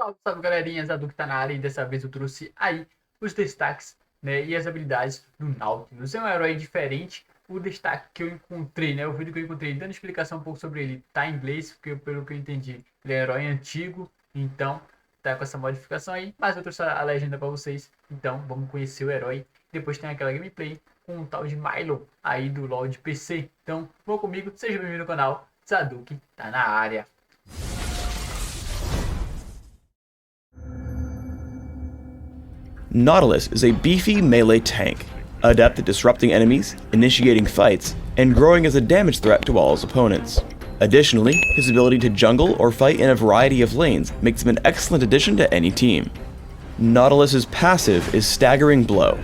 Salve, salve galerinha, Zaduke tá na área e dessa vez eu trouxe aí os destaques, né, e as habilidades do Nautilus. É um herói diferente. O destaque que eu encontrei, né, o vídeo que eu encontrei dando explicação um pouco sobre ele tá em inglês, porque pelo que eu entendi ele é herói antigo, então tá com essa modificação aí, mas eu trouxe a legenda pra vocês, então vamos conhecer o herói. Depois tem aquela gameplay com um tal de Milo aí do LoL de PC, então vão comigo, seja bem-vindo ao canal, Zaduke tá na área. Nautilus is a beefy melee tank, adept at disrupting enemies, initiating fights, and growing as a damage threat to all his opponents. Additionally, his ability to jungle or fight in a variety of lanes makes him an excellent addition to any team. Nautilus's passive is Staggering Blow.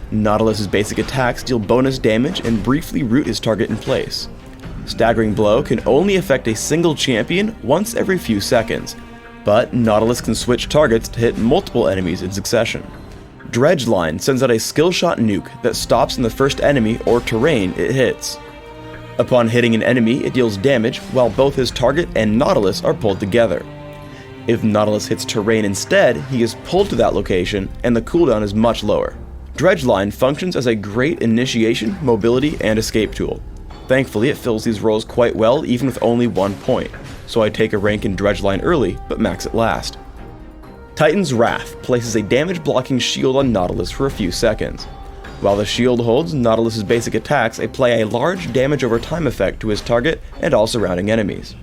Nautilus's basic attacks deal bonus damage and briefly root his target in place. Staggering Blow can only affect a single champion once every few seconds, but Nautilus can switch targets to hit multiple enemies in succession. Dredgeline sends out a skill shot nuke that stops in the first enemy or terrain it hits. Upon hitting an enemy, it deals damage while both his target and Nautilus are pulled together. If Nautilus hits terrain instead, he is pulled to that location and the cooldown is much lower. Dredgeline functions as a great initiation, mobility, and escape tool. Thankfully, it fills these roles quite well even with only 1 point, so I take a rank in Dredgeline early, but max it last. Titan's Wrath places a damage-blocking shield on Nautilus for a few seconds. While the shield holds, Nautilus's basic attacks apply a large damage over time effect to his target and all surrounding enemies.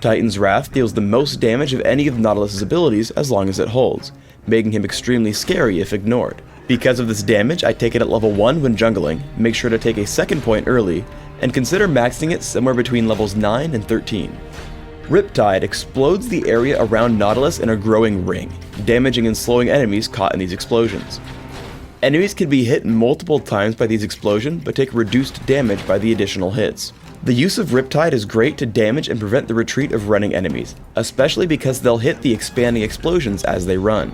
Titan's Wrath deals the most damage of any of Nautilus's abilities as long as it holds, making him extremely scary if ignored. Because of this damage, I take it at level 1 when jungling, make sure to take a second point early, and consider maxing it somewhere between levels 9 and 13. Riptide explodes the area around Nautilus in a growing ring, damaging and slowing enemies caught in these explosions. Enemies can be hit multiple times by these explosions, but take reduced damage by the additional hits. The use of Riptide is great to damage and prevent the retreat of running enemies, especially because they'll hit the expanding explosions as they run.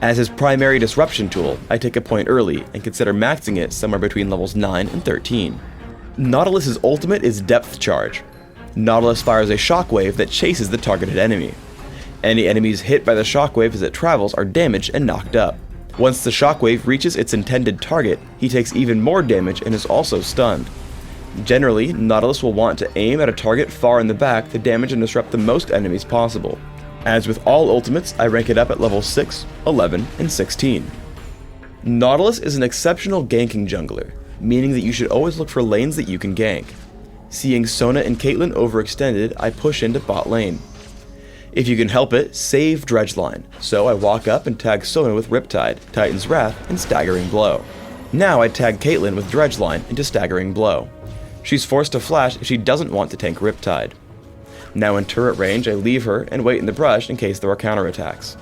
As his primary disruption tool, I take a point early and consider maxing it somewhere between levels 9 and 13. Nautilus's ultimate is Depth Charge. Nautilus fires a shockwave that chases the targeted enemy. Any enemies hit by the shockwave as it travels are damaged and knocked up. Once the shockwave reaches its intended target, he takes even more damage and is also stunned. Generally, Nautilus will want to aim at a target far in the back to damage and disrupt the most enemies possible. As with all ultimates, I rank it up at level 6, 11, and 16. Nautilus is an exceptional ganking jungler, meaning that you should always look for lanes that you can gank. Seeing Sona and Caitlyn overextended, I push into bot lane. If you can help it, save Dredgeline, so I walk up and tag Sona with Riptide, Titan's Wrath, and Staggering Blow. Now I tag Caitlyn with Dredgeline into Staggering Blow. She's forced to flash if she doesn't want to tank Riptide. Now in turret range, I leave her and wait in the brush in case there are counterattacks.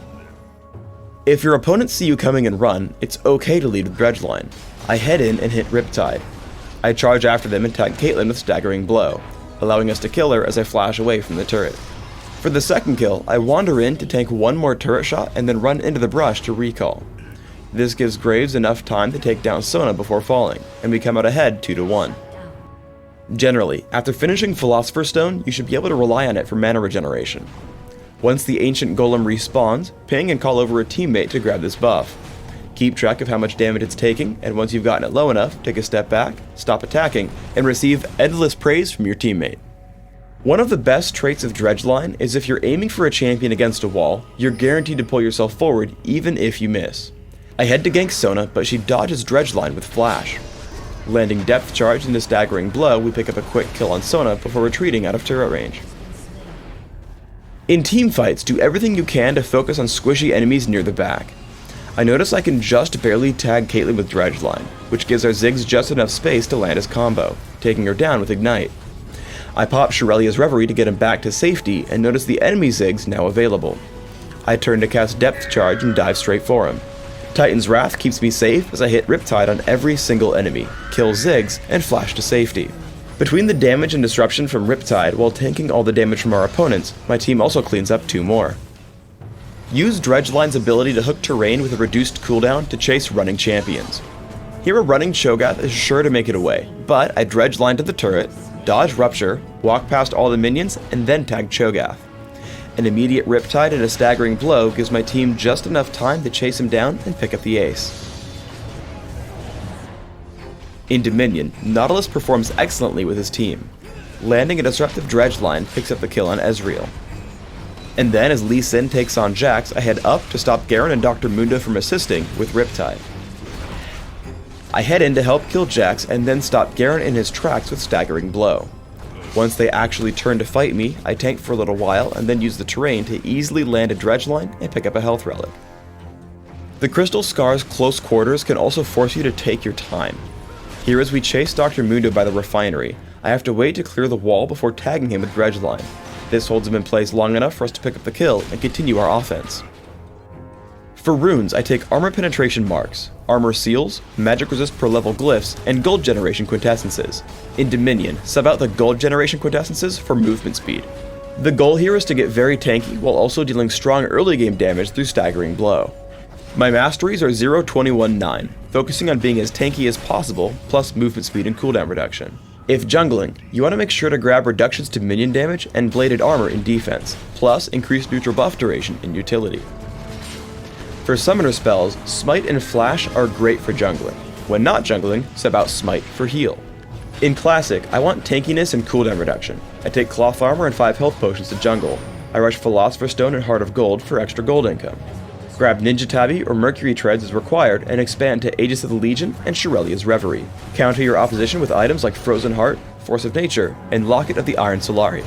If your opponents see you coming and run, it's okay to lead with Dredgeline. I head in and hit Riptide. I charge after them and tag Caitlyn with Staggering Blow, allowing us to kill her as I flash away from the turret. For the second kill, I wander in to tank one more turret shot and then run into the brush to recall. This gives Graves enough time to take down Sona before falling, and we come out ahead 2-1. Generally, after finishing Philosopher's Stone, you should be able to rely on it for mana regeneration. Once the Ancient Golem respawns, ping and call over a teammate to grab this buff. Keep track of how much damage it's taking, and once you've gotten it low enough, take a step back, stop attacking, and receive endless praise from your teammate. One of the best traits of Dredgeline is if you're aiming for a champion against a wall, you're guaranteed to pull yourself forward even if you miss. I head to gank Sona, but she dodges Dredgeline with Flash. Landing Depth Charge into Staggering Blow, we pick up a quick kill on Sona before retreating out of turret range. In teamfights, do everything you can to focus on squishy enemies near the back. I notice I can just barely tag Caitlyn with Dredgeline, which gives our Ziggs just enough space to land his combo, taking her down with Ignite. I pop Shirelia's Reverie to get him back to safety and notice the enemy Ziggs now available. I turn to cast Depth Charge and dive straight for him. Titan's Wrath keeps me safe as I hit Riptide on every single enemy, kill Ziggs, and flash to safety. Between the damage and disruption from Riptide while tanking all the damage from our opponents, my team also cleans up 2 more. Use Dredgeline's ability to hook terrain with a reduced cooldown to chase running champions. Here a running Cho'Gath is sure to make it away, but I Dredgeline to the turret, dodge Rupture, walk past all the minions, and then tag Cho'Gath. An immediate Riptide and a Staggering Blow gives my team just enough time to chase him down and pick up the ace. In Dominion, Nautilus performs excellently with his team. Landing a disruptive dredge line picks up the kill on Ezreal. And then as 𝗖ście takes on Jax, I head up to stop Garen and Dr. Mundo from assisting with Riptide. I head in to help kill Jax and then stop Garen in his tracks with Staggering Blow. Once they actually turn to fight me, I tank for a little while and then use the terrain to easily land a dredge line and pick up a health relic. The Crystal Scar's close quarters can also force you to take your time. Here as we chase Dr. Mundo by the refinery, I have to wait to clear the wall before tagging him with dredge line. This holds him in place long enough for us to pick up the kill and continue our offense. For runes, I take armor penetration marks, armor seals, magic resist per level glyphs, and gold generation quintessences. In Dominion, sub out the gold generation quintessences for movement speed. The goal here is to get very tanky while also dealing strong early game damage through Staggering Blow. My masteries are 0, 21, 9, focusing on being as tanky as possible, plus movement speed and cooldown reduction. If jungling, you want to make sure to grab reductions to minion damage and bladed armor in defense, plus increased neutral buff duration in utility. For summoner spells, Smite and Flash are great for jungling. When not jungling, sub out Smite for heal. In Classic, I want tankiness and cooldown reduction. I take Cloth Armor and 5 health potions to jungle. I rush Philosopher's Stone and Heart of Gold for extra gold income. Grab Ninja Tabi or Mercury Treads as required and expand to Aegis of the Legion and Shirelia's Reverie. Counter your opposition with items like Frozen Heart, Force of Nature, and Locket of the Iron Solari.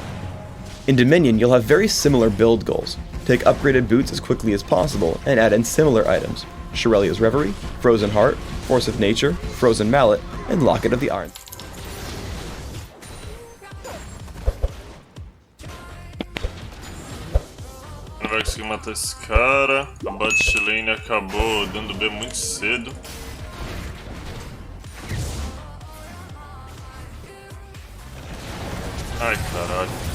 In Dominion, you'll have very similar build goals. Take upgraded boots as quickly as possible and add in similar items: Shirelia's Reverie, Frozen Heart, Force of Nature, Frozen Mallet, and Locket of the Iron. Vai conseguir matar esse cara. A bot lane acabou dando B muito cedo. Ai, caralho.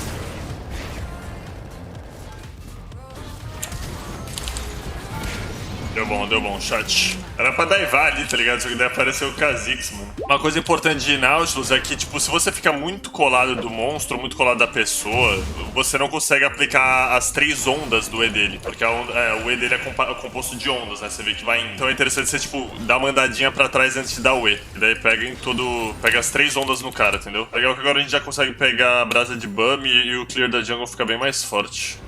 Deu bom, chat. Era pra daivar ali, tá ligado? Só que daí apareceu o 𝐏𝐚𝐫𝐞𝐢𝐫𝐶, mano. Uma coisa importante de Nautilus é que, tipo, se você fica muito colado do monstro, muito colado da pessoa, você não consegue aplicar as 3 ondas do E dele. Porque o E dele é composto de ondas, né? Você vê que vai indo. Então é interessante você, tipo, dar uma andadinha pra trás antes de dar o E. E daí pega as 3 ondas no cara, entendeu? Legal que agora a gente já consegue pegar a brasa de BAM e o clear da jungle fica bem mais forte.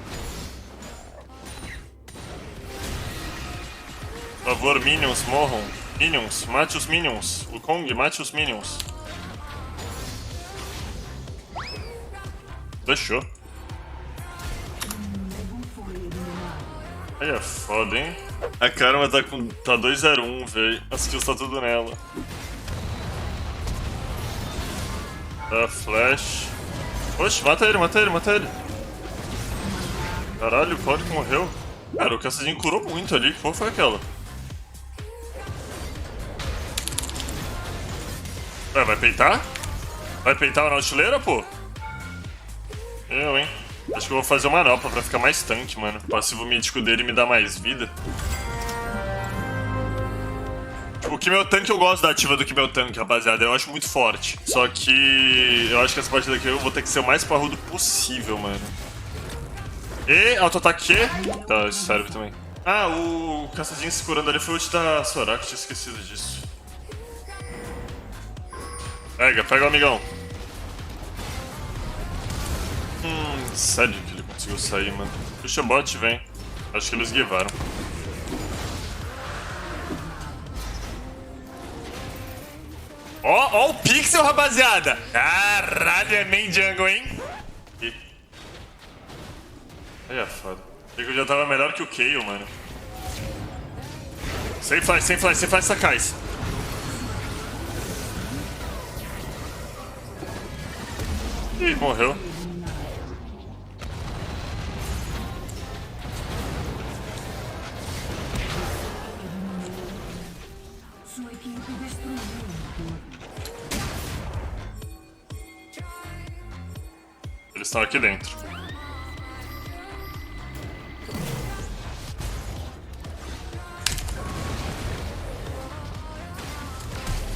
Por favor, minions, morram. Minions, mate os minions. O Kong, mate os minions. Deixou. Aí é foda, hein? A Karma tá 2-0-1, velho. As kills tá tudo nela. Tá flash. Oxe, mata ele. Caralho, o Cloud morreu. Cara, o 𝐏𝐴𝐵𝐴 curou muito ali. Que porra foi aquela? Ué, vai peitar? Vai peitar o Nautileira, pô? Eu, hein? Acho que eu vou fazer uma manopla pra ficar mais tanque, mano. O passivo mítico dele me dá mais vida. O 𝐏𝐚𝐫𝐼𝐴 eu gosto da ativa do 𝐏𝐚𝐫𝐼𝐴, rapaziada. Eu acho muito forte. Só que eu acho que essa partida aqui eu vou ter que ser o mais parrudo possível, mano. E auto-ataque. Tá, isso serve também. Ah, o caçadinho se curando ali foi o ult da Soraka, tinha esquecido disso. Pega o amigão. Sério que ele conseguiu sair, mano. Puxa o bot, vem. Acho que eles guivaram. Ó o pixel, rapaziada! Caralho, é main jungle, hein? Aí é foda. Achei que eu já tava melhor que o 𝐏𝐚𝐫𝐼𝐴, mano. Sem flash essa 𝐏𝐼𝐴. Ih, morreu. Eles estão aqui dentro.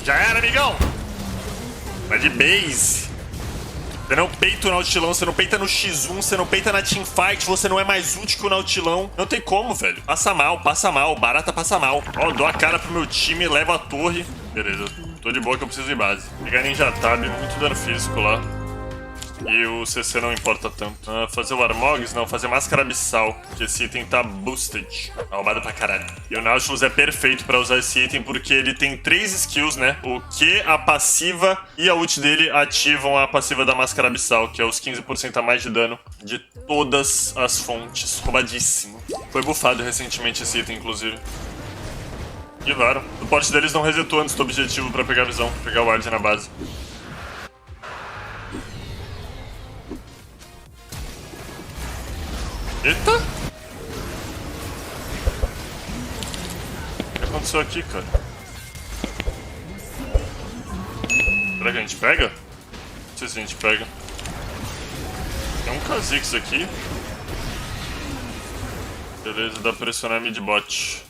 Já era, amigão! Vai de base. Você não peita o Nautilão, você não peita no X1, você não peita na teamfight, você não é mais útil que o Nautilão. Não tem como, velho. Passa mal. Barata passa mal. Ó, dou a cara pro meu time, levo a torre. Beleza, tô de boa que eu preciso de base. Pegar Ninja Tab, muito dano físico lá. E o CC não importa tanto. Fazer o Armogs? Não, fazer Máscara Abissal. Que esse item tá boosted. Arrumado pra caralho. E o Nautilus é perfeito pra usar esse item porque ele tem 3 skills, né? O Q, a passiva e a ult dele ativam a passiva da Máscara Abissal, que é os 15% a mais de dano de todas as fontes. Roubadíssimo. Foi buffado recentemente esse item, inclusive. E claro, o porte deles não resetou antes do objetivo pra pegar a visão, pegar o ward na base. Eita! O que aconteceu aqui, cara? Será que a gente pega? Não sei se a gente pega. Tem um 𝐏𝐚𝐫𝐞𝐢𝐫𝐴 aqui. Beleza, dá pra pressionar mid-bot.